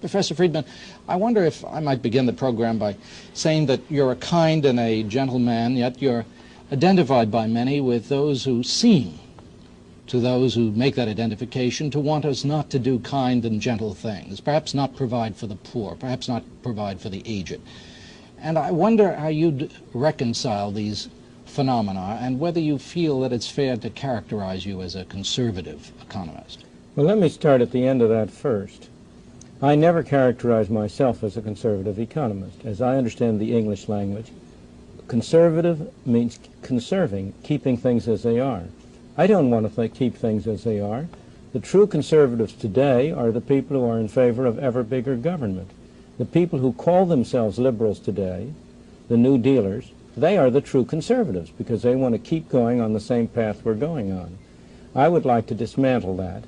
Professor Friedman, I wonder if I might begin the program by saying that you're a kind and a gentle man, yet you're identified by many with those who seem, to those who make that identification, to want us not to do kind and gentle things, perhaps not provide for the poor, perhaps not provide for the aged. And I wonder how you'd reconcile these phenomena and whether you feel that it's fair to characterize you as a conservative economist. Well, let me start at the end of that first. I never characterize myself as a conservative economist. As I understand the English language, conservative means conserving, keeping things as they are. I don't want to keep things as they are. The true conservatives today are the people who are in favor of ever bigger government. The people who call themselves liberals today, the New Dealers, they are the true conservatives because they want to keep going on the same path we're going on. I would like to dismantle that.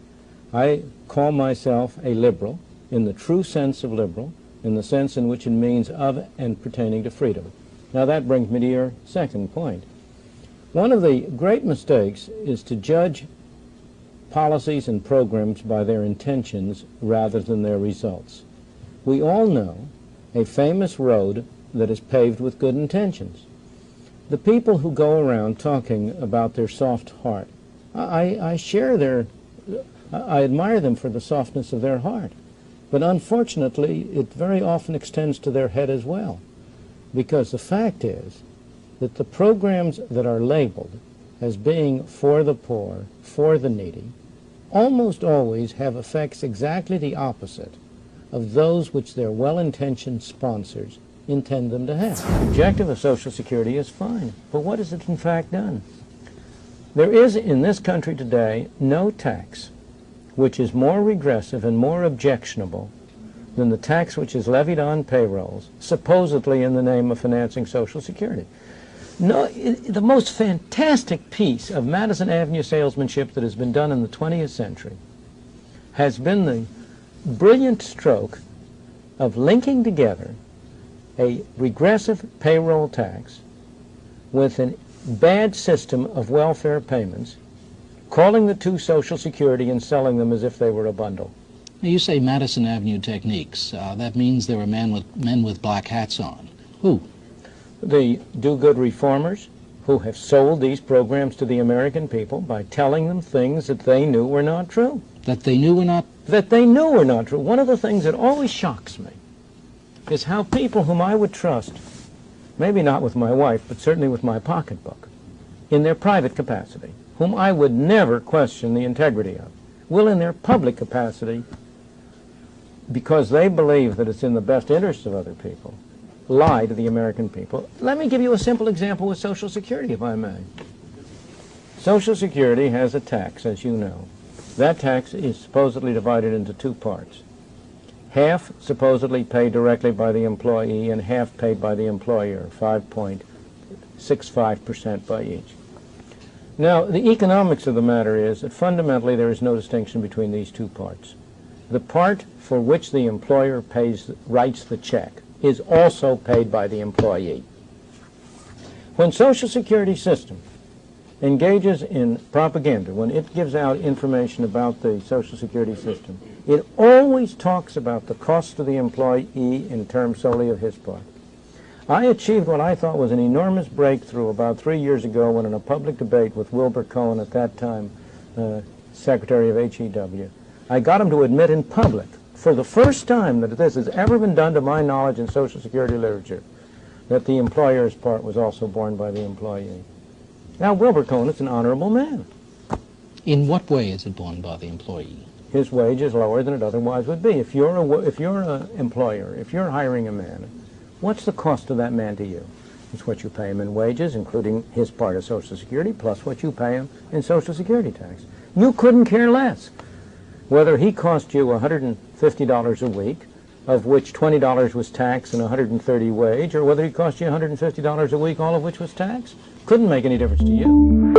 I call myself a liberal in the true sense of liberal, in the sense in which it means of and pertaining to freedom. Now that brings me to your second point. One of the great mistakes is to judge policies and programs by their intentions rather than their results. We all know a famous road that is paved with good intentions. The people who go around talking about their soft heart, I admire them for the softness of their heart. But unfortunately, it very often extends to their head as well. Because the fact is that the programs that are labeled as being for the poor, for the needy, almost always have effects exactly the opposite of those which their well-intentioned sponsors intend them to have. The objective of Social Security is fine, but what has it in fact done? There is in this country today no tax which is more regressive and more objectionable than the tax which is levied on payrolls, supposedly in the name of financing Social Security. No, the most fantastic piece of Madison Avenue salesmanship that has been done in the 20th century has been the brilliant stroke of linking together a regressive payroll tax with a bad system of welfare payments, calling the two Social Security and selling them as if they were a bundle. You say Madison Avenue techniques. That means there are men with black hats on. Who? The do-good reformers who have sold these programs to the American people by telling them things that they knew were not true. That they knew were not? That they knew were not true. One of the things that always shocks me is how people whom I would trust, maybe not with my wife, but certainly with my pocketbook, in their private capacity, whom I would never question the integrity of, will in their public capacity, because they believe that it's in the best interest of other people, lie to the American people. Let me give you a simple example with Social Security, if I may. Social Security has a tax, as you know. That tax is supposedly divided into two parts. Half supposedly paid directly by the employee and half paid by the employer, 5.65% by each. Now, the economics of the matter is that fundamentally there is no distinction between these two parts. The part for which the employer writes the check is also paid by the employee. When Social Security system engages in propaganda, when it gives out information about the Social Security system, it always talks about the cost to the employee in terms solely of his part. I achieved what I thought was an enormous breakthrough about 3 years ago when in a public debate with Wilbur Cohen, at that time Secretary of HEW, I got him to admit in public, for the first time that this has ever been done to my knowledge in Social Security literature, that the employer's part was also borne by the employee. Now, Wilbur Cohen is an honorable man. In what way is it borne by the employee? His wage is lower than it otherwise would be. If you're an employer, if you're hiring a man, what's the cost of that man to you? It's what you pay him in wages, including his part of Social Security, plus what you pay him in Social Security tax. You couldn't care less whether he cost you $150 a week, of which $20 was tax and $130 wage, or whether he cost you $150 a week, all of which was tax. Couldn't make any difference to you.